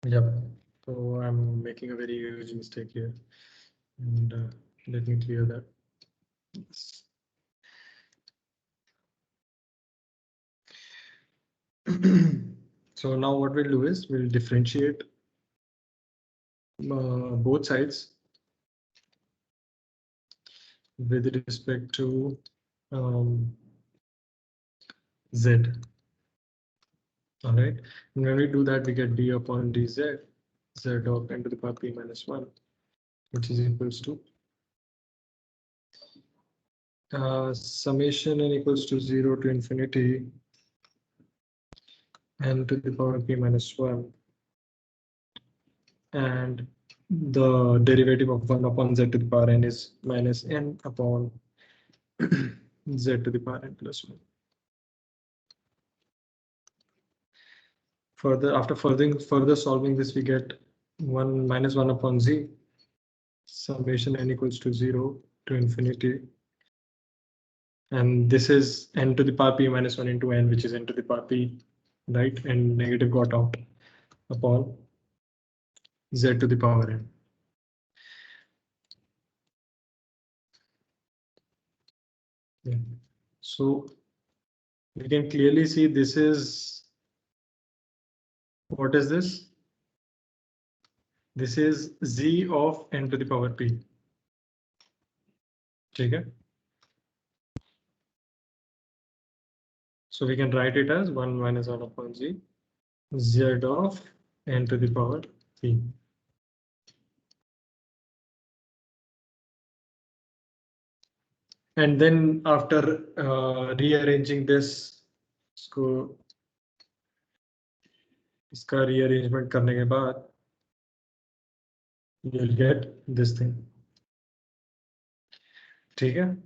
Yep. So I'm making a very huge mistake here, and let me clear that. Yes. So now what we'll do is we'll differentiate both sides with respect to z. All right. And when we do that, we get d upon dz, z of n to the power p minus 1, which is equals to summation n equals to 0 to infinity n to the power p minus 1, and the derivative of 1 upon z to the power n is minus n upon z to the power n plus 1. Further, after further solving this, we get 1 minus 1 upon z, summation n equals to 0 to infinity. And this is n to the power p minus 1 into n, which is n to the power p, right? And negative got out upon z to the power n. Yeah. So we can clearly see this is, what is this? This is z of n to the power p. Okay. So we can write it as 1 minus 1 upon z, z of n to the power p. And then after rearranging this, इसका rearrangement करने के बाद, you'll get this thing. ठीक है?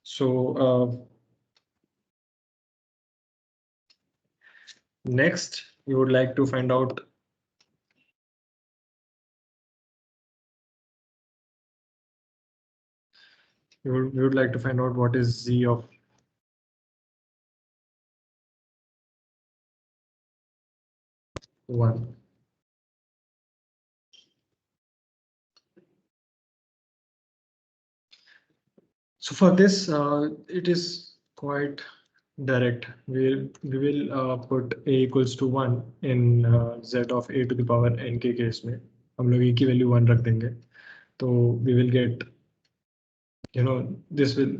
So next, you would like to find out you would like to find out what is z of one. So for this, it is quite direct. We will put a equals to 1 in z of a to the power n के case में हम लोग a की value 1 रख देंगे, तो we will get, you know, this will,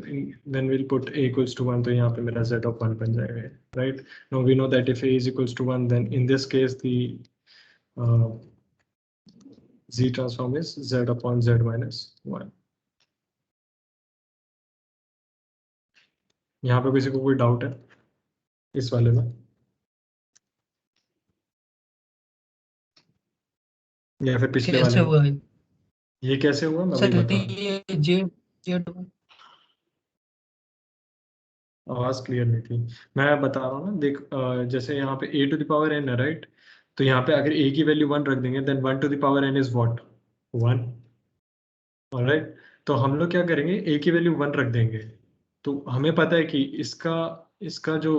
then we'll put a equals to 1, तो यहाँ पे मेरा z of 1 बन जाएगा, right? Now we know that if a is equals to 1, then in this case the z transform is z upon z minus 1. यहाँ पे किसी को कोई डाउट है इस वाले में, या फिर पिछले वाले में? ये कैसे हुआ मैं वही बता रहा हूँ। आवाज क्लियर नहीं थी, मैं बता रहा हूँ ना, देख जैसे यहाँ पे a to the power n है, राइट? तो यहाँ पे अगर a की वैल्यू 1 रख देंगे, then 1 to the power n is what? 1, alright? तो हम लोग क्या करेंगे, a की वैल्यू 1 रख देंगे, तो हमें पता है कि इसका इसका जो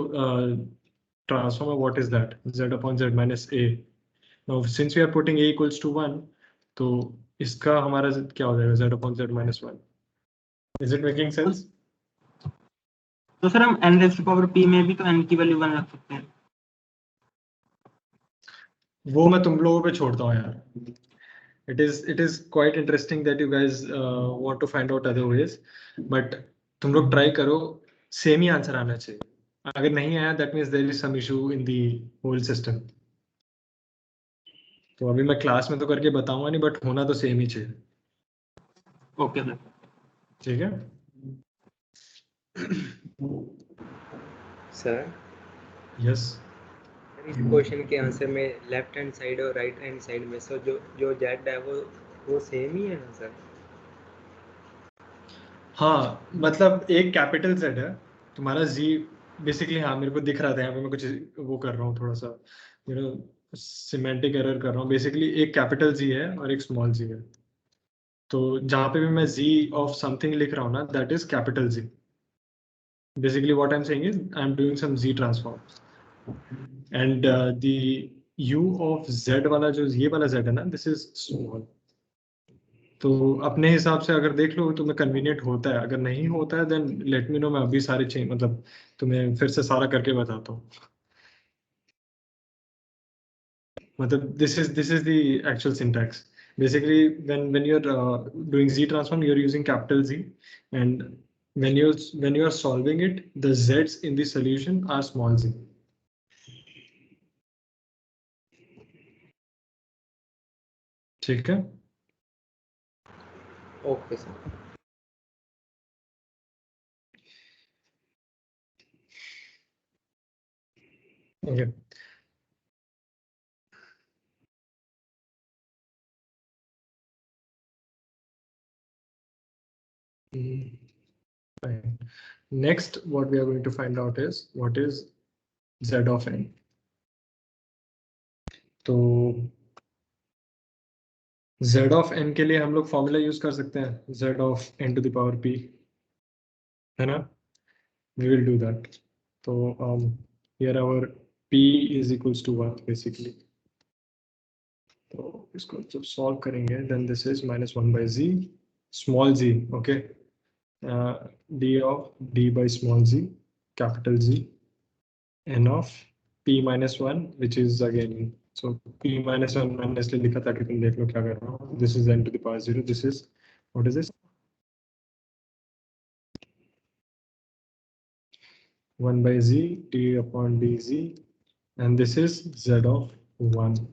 ट्रांसफॉर्म है, what is that? z upon z minus a. Now since we are putting a equals to 1, तो इसका हमारा क्या हो जाएगा? z upon z minus 1. Is it making sense? तो सर हम n raise to power p में भी तो n की वैल्यू 1 रख सकते हैं। वो मैं तुम लोगों पे छोड़ता हूँ यार. It is quite interesting that you guys want to find out other ways, but तुम लोग ट्राई करो, सेम ही आंसर आना चाहिए. अगर नहीं आया, that means there is some issue in the whole system. तो अभी मैं क्लास में तो करके बताऊंगा नहीं, बट होना तो सेम ही चाहिए. Okay sir. ठीक है सर? यस. इस क्वेश्चन के आंसर में लेफ्ट हैंड साइड और राइट हैंड साइड में सो जो जेड है वो सेम ही है ना सर? हाँ, मतलब एक कैपिटल जेड है तुम्हारा, जी बेसिकली. हाँ, मेरे को दिख रहा था यहाँ पे, मैं कुछ वो कर रहा हूँ, थोड़ा सा सिमेंटिक एरर कर रहा हूँ. बेसिकली एक कैपिटल जी है और एक स्मॉल जी है, तो जहाँ पे भी मैं z of something लिख रहा हूँ ना, that is capital Z. Basically what I'm saying is I'm doing some z transforms, and the u of z वाला जो ये वाला z है ना, दिस इज स्मॉल। तो अपने हिसाब से अगर देख लो तुम्हें कन्वीनियंट होता है, अगर नहीं होता है देन लेट मी नो, मैं अभी सारे चेंज मतलब तुम्हें फिर से सारा करके बताता हूँ। मतलब this is the actual syntax. Basically when you're doing z transform, you're using capital Z, and when you're solving it, the z's in the solution are small z. ठीक है? Okay sir. Okay. Fine. Next, what we are going to find out is what is z of n. तो z of n के लिए हम लोग formula use कर सकते हैं, z of n to the power p, है ना? We will do that. So here our p is equals to 1 basically. तो इसको जब सॉल्व करेंगे then this is minus 1 by z small z, okay, d of d by small z capital Z n of p minus 1 which is again, so p minus 1 मैंने इसलिए लिखा था कि तुम देख लो क्या कर रहा हूँ, this is n to the power 0, this is what is this 1 by z d upon dz and this is z of 1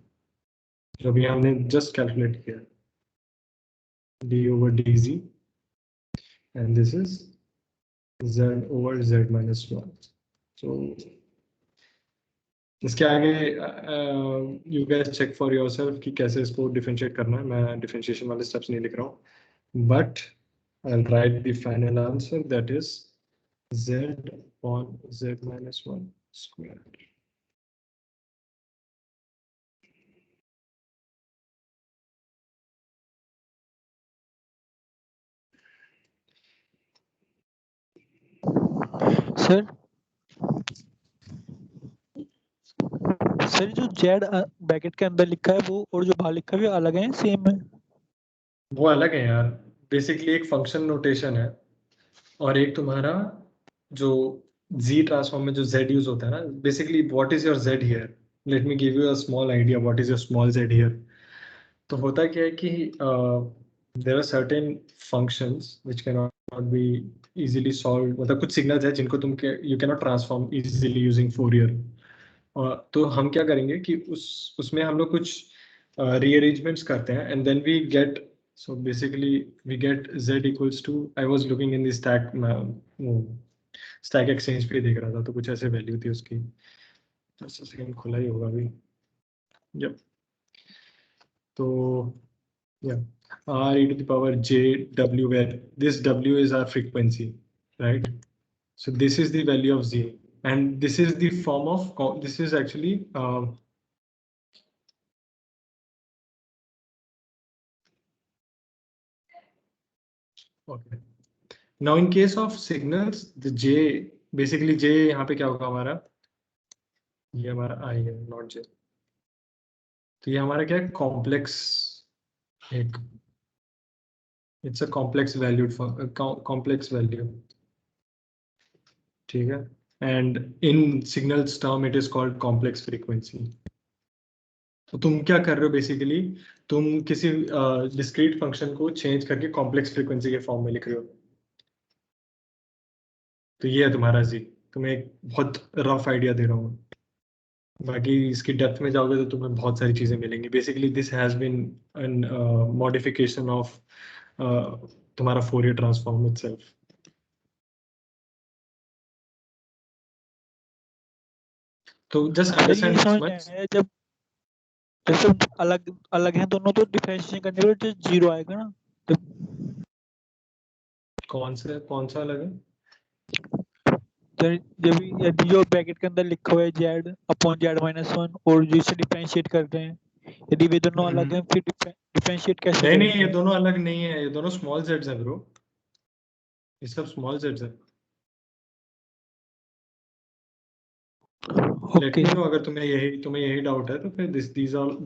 जो अभी हमने just calculate किया d over dz and this is z over z minus 1. So इसके आगे you guys check for yourself कि कैसे इसको differentiate करना है, मैं डिफरेंशिएशन वाले स्टेप्स नहीं लिख रहा हूँ, but I will write the final answer that is z upon z minus 1 square. Sir sir जो जेड ब्रैकेट के अंदर लिखा है वो और जो बाहर लिखा है वो अलग है, सेम है? वो अलग है यार, बेसिकली एक फंक्शन नोटेशन है और एक तुम्हारा जो z ट्रांसफॉर्म में जो z यूज होता है ना, basically what is your z here, let me give you a small idea what is your small z here. तो होता क्या है कि there are certain functions which can not be easily solve, मतलब कुछ सिग्नल्स है जिनको तुम you can not transform easily using Fourier. तो हम क्या करेंगे कि उसमें हम लोग कुछ रीअरेंजमेंट्स करते हैं and then we get, so basically we get z equals to, I was looking in the stack exchange पे देख रहा था, तो कुछ ऐसे वैल्यू थी उसकी, जस्ट अ सेकंड खुला ही होगा अभी. यप, तो yeah, r e to the power j w, where this w is our frequency, right? So this is the value of z and this is the form of, this is actually okay. Now in case of signals, the j, basically j यहाँ पे क्या होगा हमारा, ये हमारा i है not j, तो ये हमारा क्या है, कॉम्प्लेक्स, एक it's a complex valued complex value, ठीक है, and in signals term it is called complex frequency. तो तुम क्या कर रहे हो बेसिकली, तुम किसी डिस्क्रीट फंक्शन को चेंज करके कॉम्प्लेक्स फ्रीक्वेंसी के फॉर्म में लिख रहे हो. तो ये है तुम्हारा जी, तुम्हें एक बहुत रफ आइडिया दे रहा हूँ, बाकी इसकी डेप्थ में जाओगे तो तुम्हें बहुत सारी चीजें मिलेंगी. Basically this has been an modification of तुम्हारा फोरियर ट्रांसफॉर्म इटसेल्फ. तो जस्ट सर ये अंडरस्टैंड दिस समझ में मच. आया, जब जैसे अलग अलग हैं दोनों तो डिफरेंशिएशन करने पर जो जीरो आएगा ना, तो कौन सा अलग है? जब यदि जो ब्रैकेट के अंदर लिखा हुआ है जेड अपॉन जेड माइनस 1 और जो इसे डिफरेंशिएट करते हैं, यदि वे दोनों अलग हैं फिर डिफरेंशिएट कैसे नहीं करेंगे? ये दोनों अलग नहीं है, ये दोनों स्मॉल जेड्स हैं ब्रो, ये सब स्मॉल जेड्स हैं. Let Okay. me know अगर तुम्हें यही doubt है तो फिर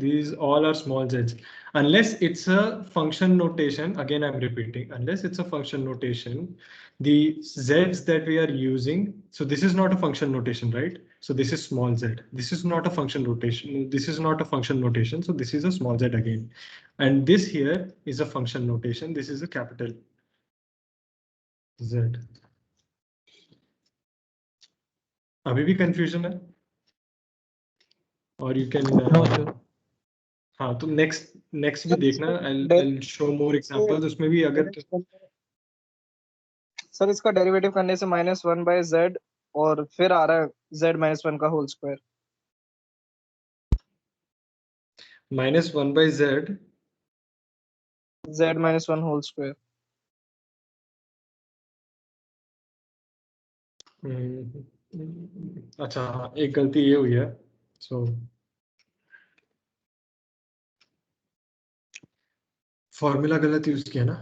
these all are small z's unless it's a function notation. Again I'm repeating, unless it's a function notation, the z's that we are using, so this is not a function notation, right? So this is small z. This is not a function notation. This is not a function notation. So this is a small z again, and this here is a function notation. This is a capital Z. अभी भी confusion है? Or you can No, sir. हाँ तो next भी देखना. I'll show more examples. उसमें भी अगर सर इसका डेरिवेटिव करने से -1/z और फिर आ रहा है z-1 का whole square. -1/z z-1 whole square. अच्छा हाँ, एक गलती ये हुई है. So फॉर्मूला गलत यूज किया ना.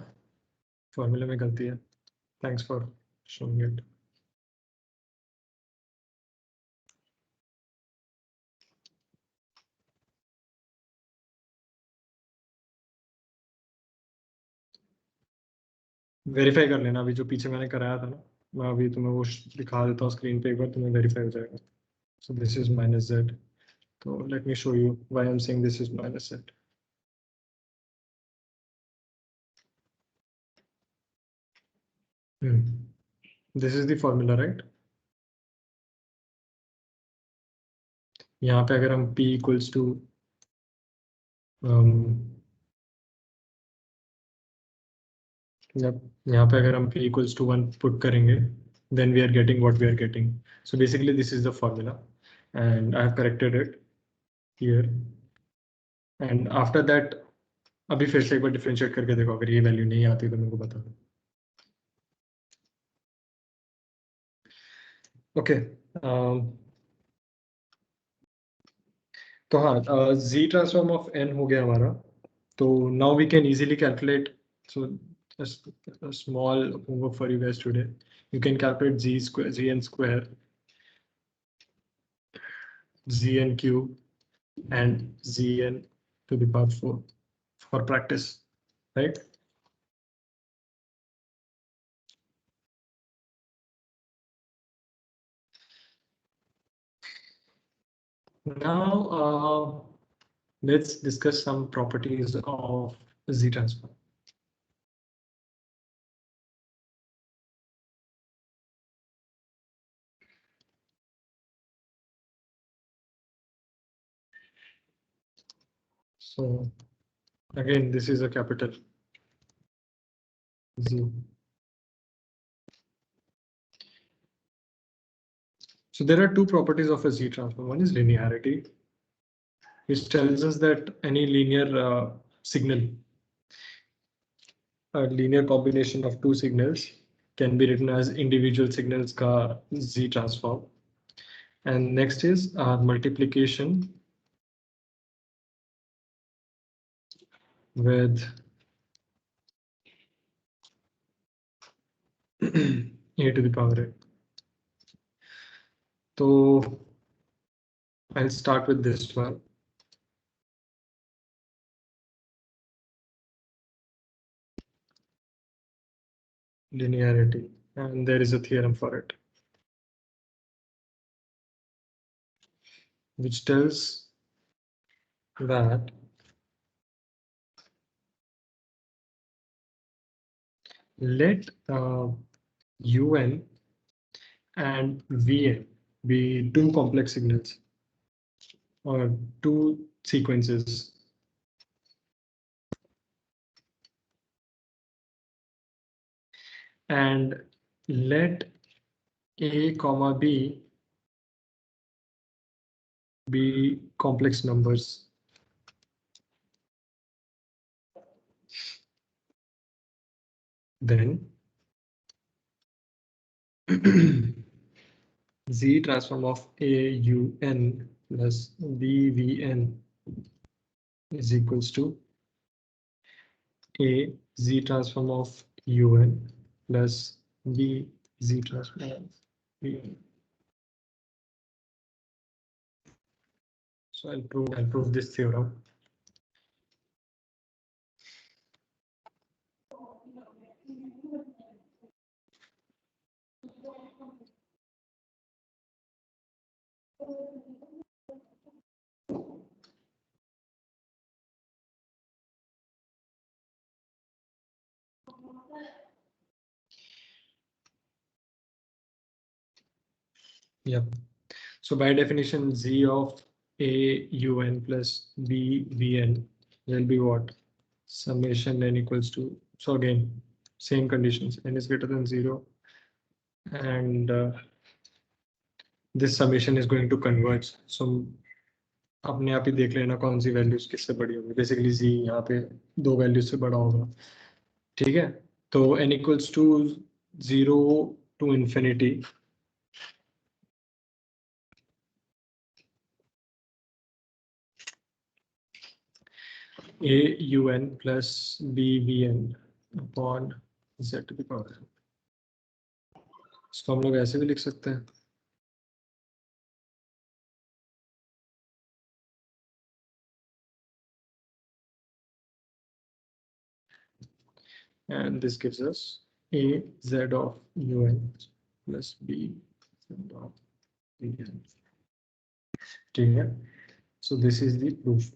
फॉर्मूला में गलती है. Thanks for showing it. Verify कर लेना अभी जो पीछे मैंने कराया था ना. मैं अभी तुम्हें वो दिखा देता हूँ स्क्रीन पे, एक बार तुम्हें वेरीफाई हो जाएगा. So this is -z. So let me show you why I'm saying this is -z. This is the formula, right? यहाँ पे अगर हम p equals to यहाँ पे अगर हम p equals to 1 put करेंगे, then we are getting what we are getting. So basically this is the formula, and I have corrected it here. And after that, अभी फिर से एक बार differentiate करके देखो, अगर ये वैल्यू नहीं आती तो मेरे को बता दो. Okay. तो हाँ, z transform of n हो गया हमारा. तो now we can easily calculate. So a small homework for you guys today. You can calculate zn square, zn cube, and zn to the power 4 for practice, right? Now let's discuss some properties of z transform. So again, this is a capital Z. So there are two properties of a Z transform. One is linearity, which tells us that any linear signal, a linear combination of two signals, can be written as individual signals ka Z transform. And next is multiplication with a to the power a. So I'll start with this one. Linearity, and there is a theorem for it, which tells that let un and vn be two complex signals or two sequences. And let a comma b be complex numbers. Then z transform of a un plus b vn is equals to a z transform of un plus b z transform of vn. So I'll prove this theorem. Yep. So by definition, z of a un plus b vn will be what? Summation n equals to, so again, same conditions, n is greater than 0, and this summation is going to converge. So अपने आप ही देख लेना कौन सी values किससे बड़ी होगी. Basically z यहाँ पे दो वैल्यूज से बड़ा होगा. ठीक है, तो n equals to 0 to infinity a un plus b vn upon z to the power. इसको हम लोग ऐसे भी लिख सकते हैं. And this gives us a z of un plus b z of vn. ठीक है, so this is the proof.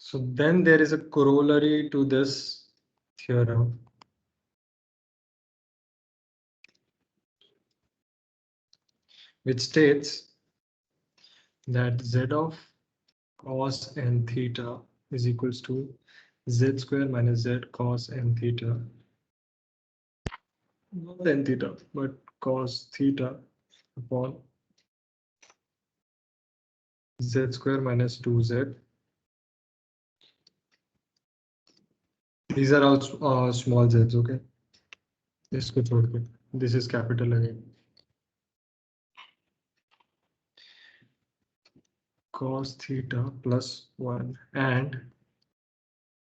So then there is a corollary to this theorem. Which states that z of cos n theta is equals to z square minus z cos n theta. Not n theta, but cos theta upon z square minus 2z. These are all small z's, okay? इसको छोड़ के, this is capital again. Cos theta plus 1 and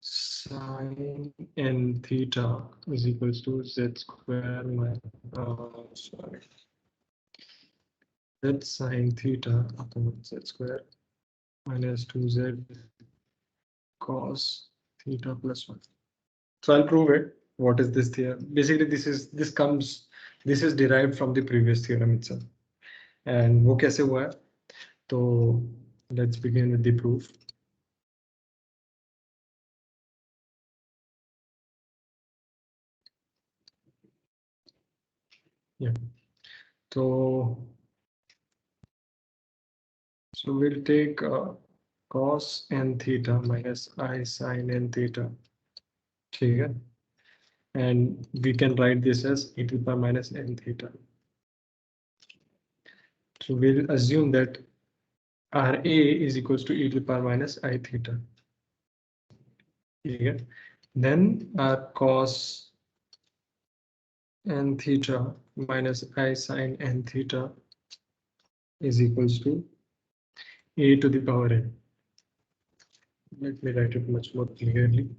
sin n theta is equals to z square minus z sin theta upon z square minus 2z cos theta plus 1. So I'll prove it. What is this theorem? Basically, this is derived from the previous theorem itself. And वो कैसे हुआ है? तो let's begin with the proof. Yeah. So we'll take cos n theta minus I sin n theta. Okay. And we can write this as e to the power minus n theta. So we'll assume that Ra is equals to e to the power minus I theta. Okay. Then our cos n theta minus I sin n theta is equals to a to the power n. Let me write it much more clearly.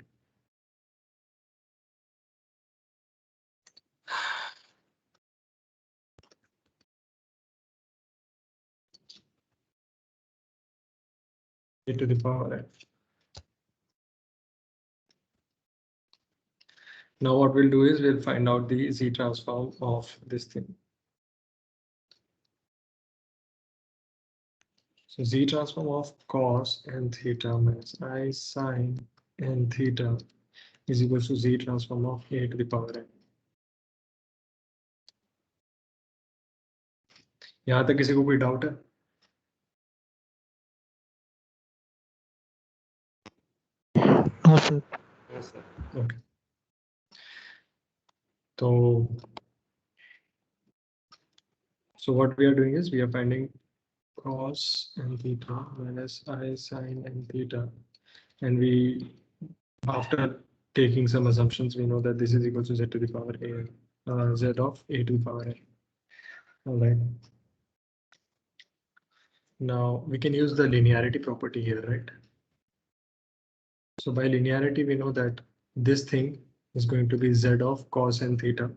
A to the power n. Now what we'll do is we'll find out the z transform of this thing. So z transform of cos n theta minus I sin n theta is equal to z transform of a to the power n. यहाँ तक किसी को कोई doubt है? No, sir. Yes, sir. Okay. So what we are doing is we are finding cos n theta minus I sin n theta, and we, after taking some assumptions, we know that this is equal to z to the power a, z of a to the power n. All right. Now we can use the linearity property here, right? So by linearity, we know that this thing is going to be z of cos n theta.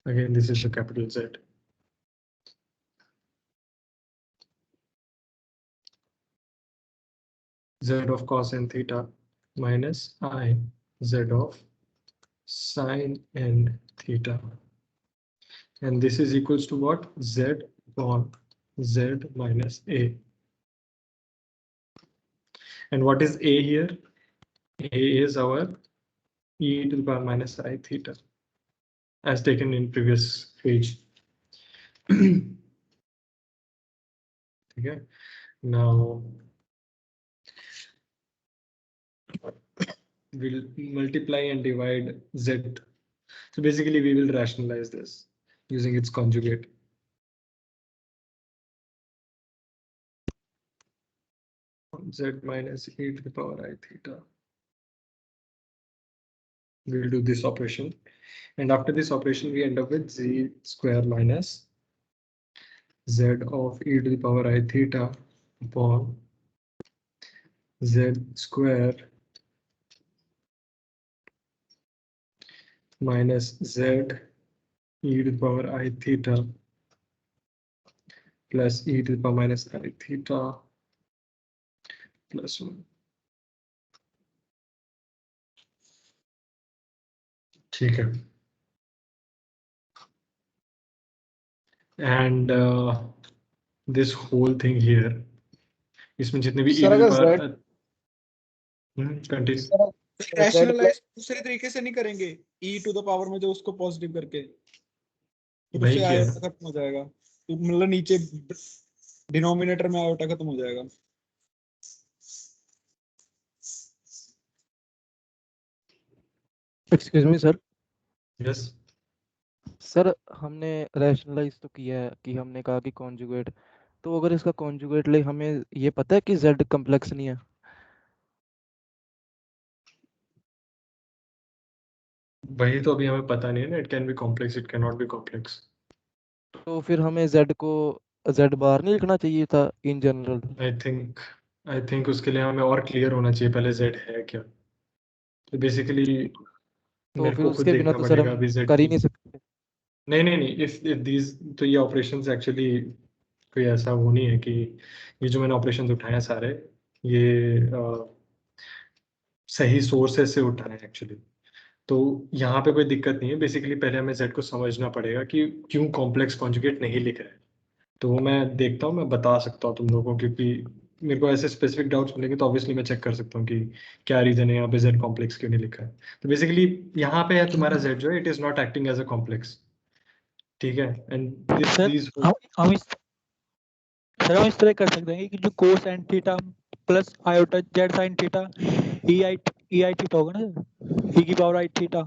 Again, this is the capital Z. Z of cos n theta minus I z of sin n theta. And this is equals to what? Z upon Z minus A. And what is A here? A is our e to the power minus I theta, as taken in previous page. Okay. Now we'll multiply and divide Z. So basically we will rationalize this using its conjugate. Z minus e to the power I theta. We'll do this operation. And after this operation, we end up with z square minus z of e to the power I theta upon z square minus z e to the power I theta plus e to the power minus I theta plus 1. ठीक है. And this whole thing here, इसमें जितने भी e to the power continue. Rationalise दूसरे तरीके से नहीं करेंगे, e टू द पावर में जो उसको पॉजिटिव करके, तो उससे आयोटा खत्म हो जाएगा, तो मतलब नीचे डिनोमिनेटर में आयोटा खत्म हो जाएगा. Excuse me sir. Yes sir हमने रैशनलाइज तो किया है कि हमने कहा कि कॉन्जुगेट, तो अगर इसका कॉन्जुगेट ले हमें ये पता है कि z कॉम्प्लेक्स नहीं है. वही तो अभी हमें पता नहीं है ना. It can be complex, it can not B complex. तो फिर हमें z को z बार नहीं लिखना चाहिए था इन जनरल. आई थिंक उसके लिए हमें और क्लियर होना चाहिए पहले z है क्या. तो बेसिकली तो मेरे फिर को खुद उसके बिना देखना तो सर पड़ेगा हम अभी z कर ही की. नहीं सकते. नहीं इफ दीज, तो ये ऑपरेशंस एक्चुअली कोई ऐसा वो नहीं है कि ये जो मैंने ऑपरेशंस उठाए हैं सारे ये सही सोर्सेस से उठाए हैं एक्चुअली. तो यहाँ पे कोई दिक्कत नहीं है. बेसिकली पहले हमें z को समझना पड़ेगा कि क्यों कॉम्प्लेक्स कॉन्जुगेट नहीं लिख रहे हैं. तो वो मैं देखता हूँ, मैं बता सकता हूँ तुम लोगों को, क्योंकि मेरे को ऐसे स्पेसिफिक डाउट्स मिलेंगे तो ऑब्वियसली मैं चेक कर सकता हूँ कि क्या रीजन है यहाँ पे z कॉम्प्लेक्स क्यों नहीं लिखा है. तो बेसिकली यहाँ पे है तुम्हारा z जो है, it is not acting as a complex. ठीक है. एंड सर हम इस तरह कर सकते हैं कि जो कोस and theta plus iota Z sine theta E I theta होगा ना, ई की पावर आई थीटा.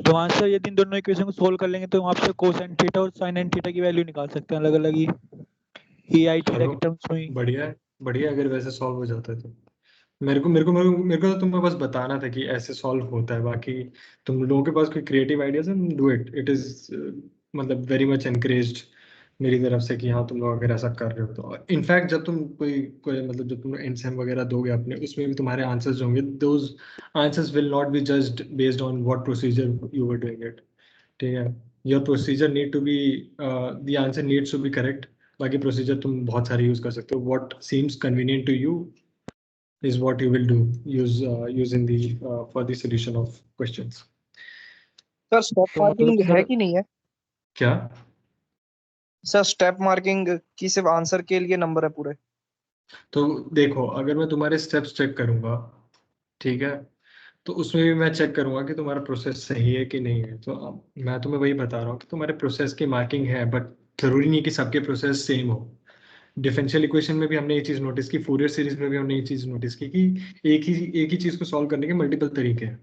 तो वहां से यदि इन दोनों इक्वेशन को सोल्व कर लेंगे तो वहां से कोस एंड थीटा और साइन एंड थीटा की वैल्यू निकाल सकते हैं अलग अलग ही ई आई थीटा के टर्म्स में. बढ़िया अगर वैसे सॉल्व हो जाता है तो मेरे को तो तुम्हें बस बताना था कि ऐसे सॉल्व होता है. बाकी तुम लोगों के पास कोई क्रिएटिव आइडियाज है, डू इट. इट इज मतलब वेरी मच एनकरेज्ड मेरी तरफ से कि हाँ तुम लोग अगर ऐसा कर रहे हो तो. इनफैक्ट जब तुम कोई मतलब जब तुम एंडसेम वगैरह दोगे अपने, उसमें भी तुम्हारे आंसर्स होंगे. Those answers will not be judged based on what procedure you were doing it. ठीक है. Your procedure need to be, the answer needs to be correct. बाकी प्रोसीजर तुम बहुत सारे यूज कर सकते हो. What seems convenient to you is what you will do use in the for the solution of questions. Sir step marking है कि नहीं है? क्या सर स्टेप मार्किंग की सिर्फ आंसर के लिए नंबर है पूरे? तो देखो, अगर मैं तुम्हारे स्टेप्स चेक करूंगा, ठीक है, तो उसमें भी मैं चेक करूंगा कि तुम्हारा प्रोसेस सही है कि नहीं है. तो मैं तुम्हें वही बता रहा हूँ कि तुम्हारे प्रोसेस की मार्किंग है, बट जरूरी नहीं कि सबके प्रोसेस सेम हो. डिफरेंशियल इक्वेशन में भी हमने ये चीज नोटिस की, फूरियर सीरीज में भी हमने ये चीज नोटिस की कि एक ही चीज को सॉल्व करने के मल्टीपल तरीके हैं.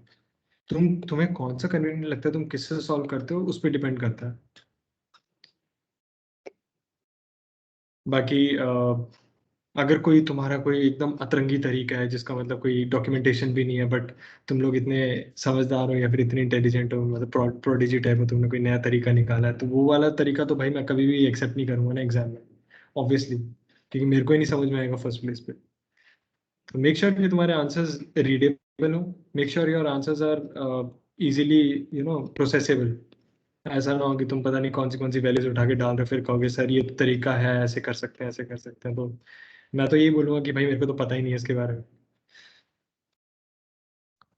तुम्हें कौन सा कन्वीनियंट लगता है, तुम किससे सॉल्व करते हो, उस पर डिपेंड करता है. बाकी अगर कोई तुम्हारा कोई एकदम अतरंगी तरीका है जिसका मतलब कोई डॉक्यूमेंटेशन भी नहीं है, बट तुम लोग इतने समझदार हो या फिर इतने इंटेलिजेंट हो, मतलब प्रोडिजी टाइप हो, तुमने कोई नया तरीका निकाला है, तो वो वाला तरीका तो भाई मैं कभी भी एक्सेप्ट नहीं करूंगा ना एग्जाम में, ऑब्वियसली, क्योंकि मेरे को ही नहीं समझ में आएगा फर्स्ट प्लेस पे। तो मेक श्योर कि तुम्हारे आंसर्स रीडेबल हो, make sure your answers are easily processable. ऐसा ना हो कि तुम पता नहीं कौन सी वैल्यूज उठा के डाल रहे हो, फिर कहोगे सर ये तरीका है, ऐसे कर सकते हैं, ऐसे कर सकते हैं। तो मैं तो यही बोलूंगा कि भाई मेरे को तो पता ही नहीं है इसके बारे में।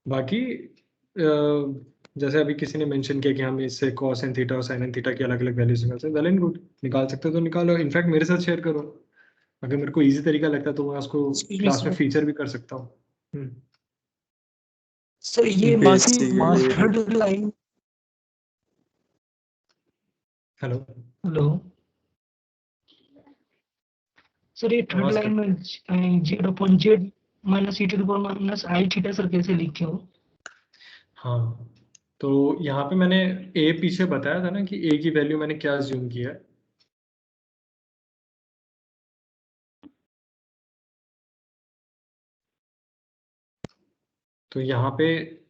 बाकी जैसे अभी किसी ने मेंशन किया कि हम इससे कॉस एंड थीटा और साइन एंड थीटा की अलग अलग वैल्यूज निकाल सकते हैं, वेल एंड गुड, निकाल सकते हो तो निकालो, इनफैक्ट मेरे साथ शेयर करो। अगर मेरे को इजी तरीका लगता है तो मैं उसको क्लास में फीचर भी कर सकता हूँ। सर ये master line. Hello hello sir, ये थर्ड आवाज लाइन कट। में Z upon Z minus e to the power minus i theta sir कैसे लिखे हो? हाँ, तो यहाँ पे मैंने ए पीछे बताया था ना कि ए की वैल्यू मैंने क्या अज्यूम किया है। तो यहाँ पे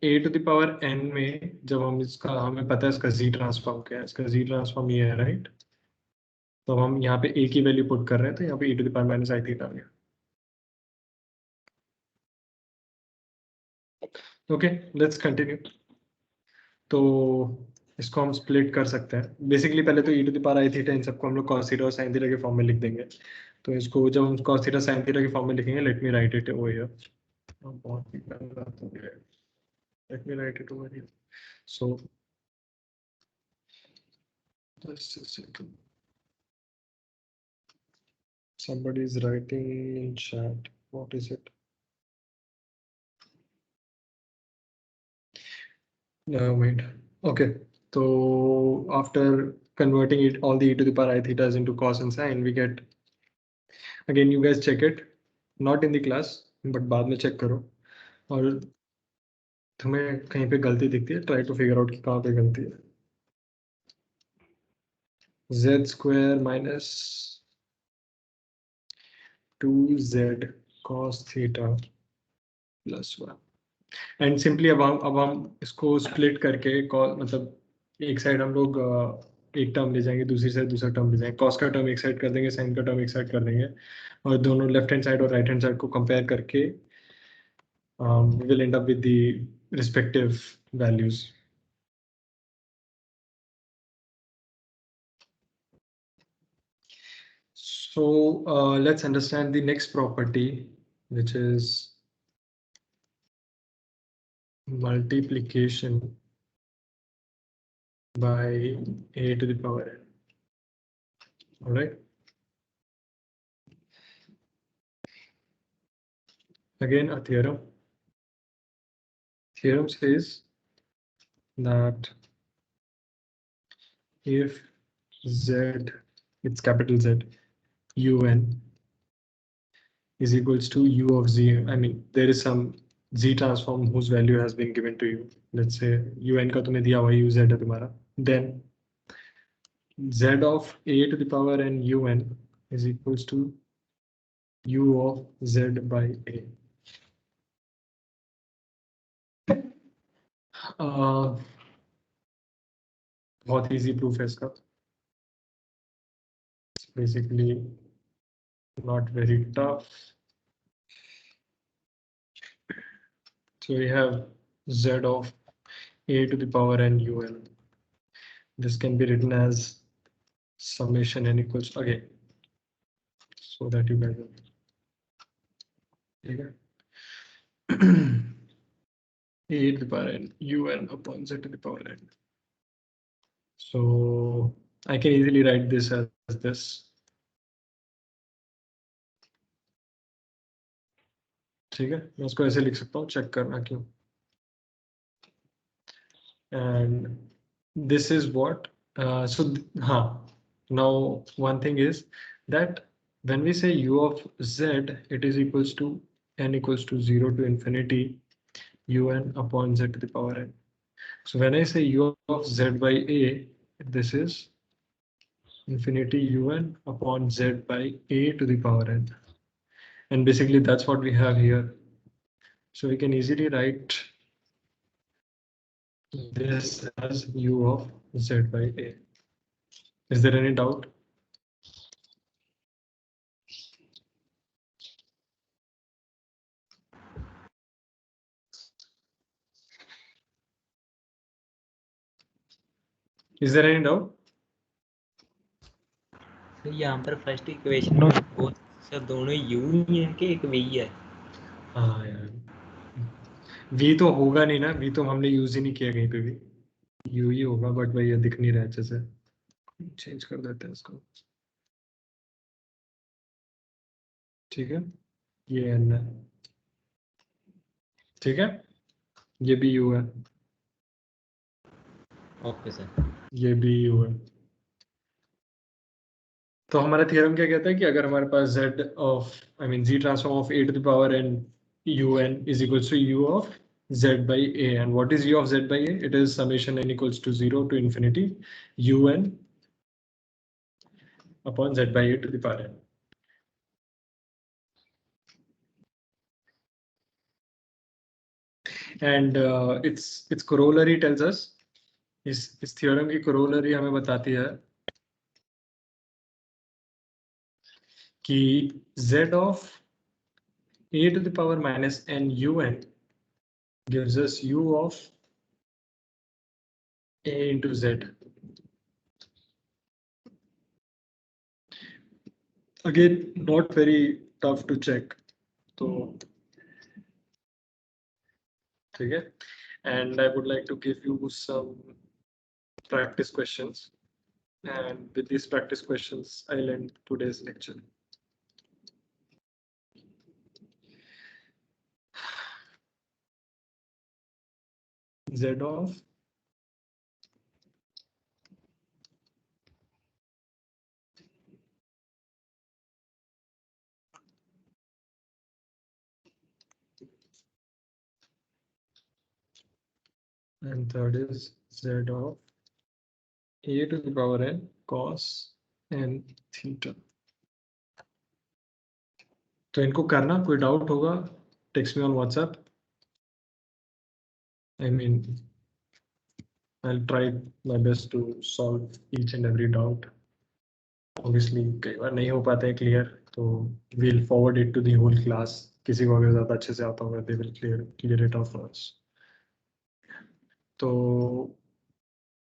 ए टू द पावर एन में जब हम इसका, हमें पता है इसका जी ट्रांसफॉर्म क्या है, इसका जी ट्रांसफॉर्म ये है, राइट। तो हम यहाँ पे ए की वैल्यू पुट कर रहे हैं, तो यहाँ पे e to the power minus i theta आ गया। Okay, let's continue. तो इसको हम स्प्लिट कर सकते हैं बेसिकली। पहले तो e to the power i theta, इन सबको हम लोग cos थीटा और sin थीटा के फॉर्म में लिख देंगे। तो इसको जब हम cos थीटा sin थीटा के फॉर्म में लिखेंगे, let me write it over here. बहुत ही गंदा तो है, let me write it over here. So just a second, somebody is writing in chat, what is it? Never mind. Okay, so after converting it all the e to the power I thetas into cos and sin, we get, again you guys check it, not in the class but बाद में check करो, और तुम्हें कहीं पे गलती दिखती है, ट्राई टू फिगर आउट कि कहाँ पे गलती है। z square minus 2z cos theta plus 1, and simply अब हम इसको स्प्लिट करके मतलब एक साइड हम लोग एक टर्म ले जाएंगे, दूसरी साइड दूसरा टर्म ले जाएंगे, कॉस का टर्म एक साइड कर देंगे, साइन का टर्म एक साइड कर देंगे, और दोनों लेफ्ट हैंड साइड और राइट हैंड साइड को कंपेयर करके we will end up with the respective values. So let's understand the next property, which is multiplication by a to the power n. All right. Again, a theorem. Theorem says that if z, it's capital Z, un is equals to u of z, I mean there is some z transform whose value has been given to you. Let's say un का तुम्हें दिया हुआ uz है तुम्हारा, then z of a to the power n un is equals to u of z by a. बहुत easy proof है इसका, basically not very tough. So we have z of a to the power n un. This can be written as summation n equals, again, so that you guys know. a to the power n un upon z to the power n. So I can easily write this as this. ठीक है, मैं उसको ऐसे लिख सकता हूँ, check करना क्यों। And this is what, so now one thing is that when we say u of z, it is equals to n equals to 0 to infinity un upon z to the power n. So when I say u of z by a, this is infinity un upon z by a to the power n. And basically that's what we have here. So we can easily write this as u of z by a. Is there any doubt? Is there any doubt? तो यहाँ पर first equation No, में वो sir दोनों you ही है कि एक we है? हाँ यार, v तो होगा नहीं ना, v तो हमने यूज ही नहीं किया कहीं पे भी, u ही होगा, बट भाई ये दिख नहीं रहा है अच्छे से, चेंज कर देते हैं इसको। ठीक है, ये n है, ठीक है, ये भी u है, ओके सर। ये भी u है। तो हमारा थ्योरम क्या कहता है कि अगर हमारे पास z of z transform of a to the power n un is equals to u of z by a, and what is u of z by a? It is summation n equals to 0 to infinity un upon z by a to the power n. And its corollary tells us, इस theorem की corollary हमें बताती है कि z of a to the power minus n un gives us u of a into z. Again, not very tough to check. So, ठीक है, and I would like to give you some practice questions, and with these practice questions I'll end today's lecture. Z of and third is z of a to the power n cos n theta. तो इनको करना, कोई doubt होगा text me on WhatsApp. I mean, I'll try my best to solve each and every doubt. Obviously कई बार नहीं हो पाते हैं क्लियर, तो we'll forward it to the whole class. किसी को अगर ज्यादा अच्छे से आता होगा they will clear it off for us. तो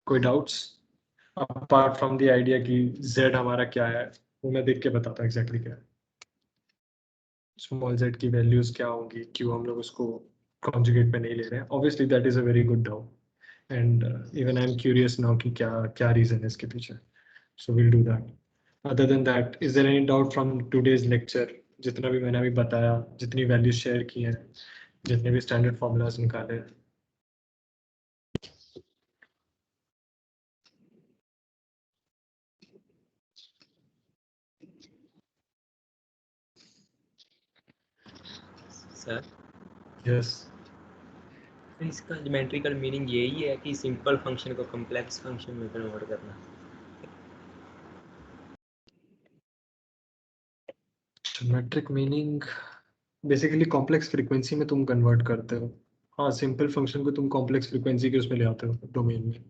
कोई doubts apart from the idea कि z हमारा क्या है, वो मैं देख के बताता हूँ एग्जैक्टली क्या है. स्मॉल z की वैल्यूज क्या होंगी, क्यों हम लोग उसको कॉन्जुगेट पे नहीं ले रहे हैं. Obviously that is a very good doubt, and even I am curious now कि क्या क्या रीजन है इसके पीछे. So will do that. Other than that, is there any doubt from today's lecture? जितना भी मैंने अभी बताया, जितनी वैल्यूज शेयर की हैं, जितने भी स्टैंडर्ड फॉर्मूलाज निकाले, सर यस. तो इसका ज्योमेट्रिकल मीनिंग यही है कि सिंपल फंक्शन को कॉम्प्लेक्स फंक्शन में कन्वर्ट करना. Geometric meaning basically complex frequency में तुम कन्वर्ट करते हो. हाँ, सिंपल फंक्शन को तुम कॉम्प्लेक्स फ्रीक्वेंसी के उसमें ले आते हो, डोमेन में.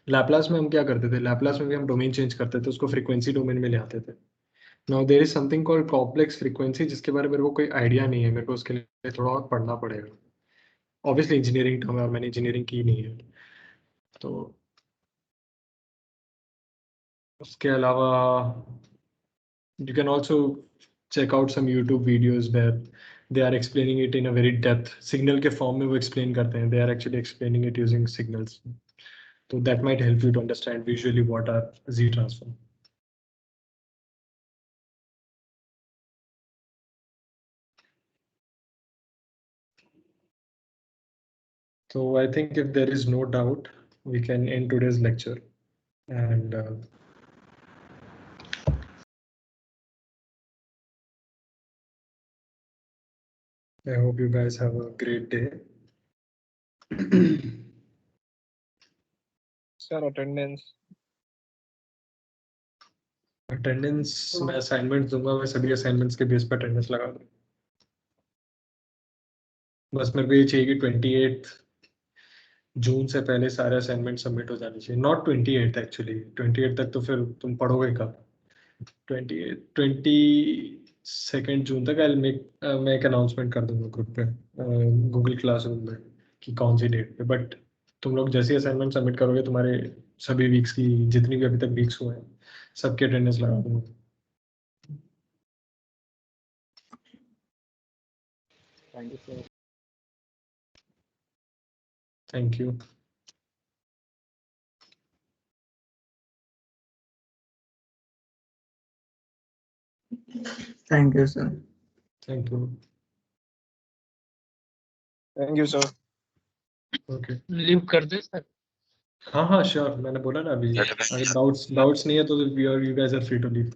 लैपलास में हम क्या करते थे, लैपलास में भी हम डोमेन चेंज करते थे, उसको फ्रीक्वेंसी डोमेन में ले आते थे. Now there is something called complex frequency, जिसके बारे में मेरे को कोई आइडिया नहीं है, मेरे को उसके लिए थोड़ा और पढ़ना पड़ेगा. ऑब्वियसली इंजीनियरिंग टर्म है और मैंने इंजीनियरिंग की नहीं है, तो उसके अलावा you can also check out some YouTube videos where they are explaining it in a very depth. Signal के form में वो explain करते हैं. They are actually explaining it using signals. So that might help you to understand visually what are Z transform. So I think if there is no doubt, we can end today's lecture. And I hope you guys have a great day. Sir, attendance. Attendance मैं assignments दूंगा, मैं सभी assignments के base पर attendance लगा दूँ. बस मेरे को ये चाहिए कि 28 जून से पहले सारे असाइनमेंट सबमिट हो जाने चाहिए। नॉट 28 एक्चुअली, 28 तक तो फिर तुम पढ़ोगे कब? 22 जून तक आई मेक, मैं एक अनाउंसमेंट कर दूंगा ग्रुप पे, गूगल क्लासरूम में, कि कौन सी डेट पे। बट तुम लोग जैसे असाइनमेंट सबमिट करोगे, तुम्हारे सभी वीक्स की जितनी भी अभी तक वीक्स हुए हैं सबके अटेंडेंस लगा दूंगा। Thank you sir. Thank you. Thank you sir. Thank you. Thank you sir. Okay. Leave कर दे सर। हाँ हाँ श्योर, मैंने बोला ना अभी, अगर डाउट्स नहीं है तो you guys are free to leave.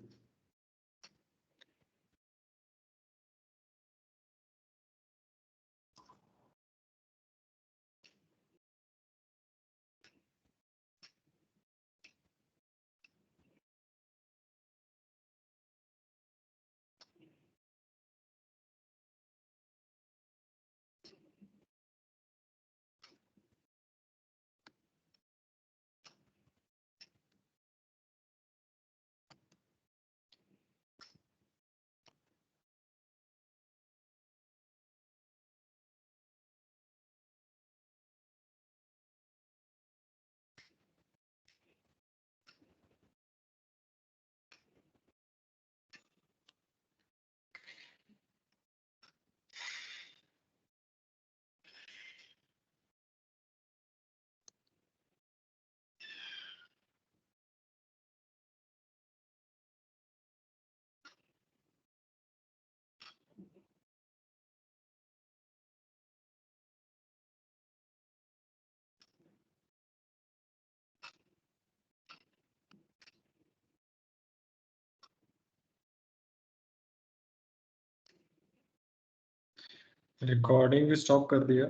Recording भी स्टॉप कर दिया।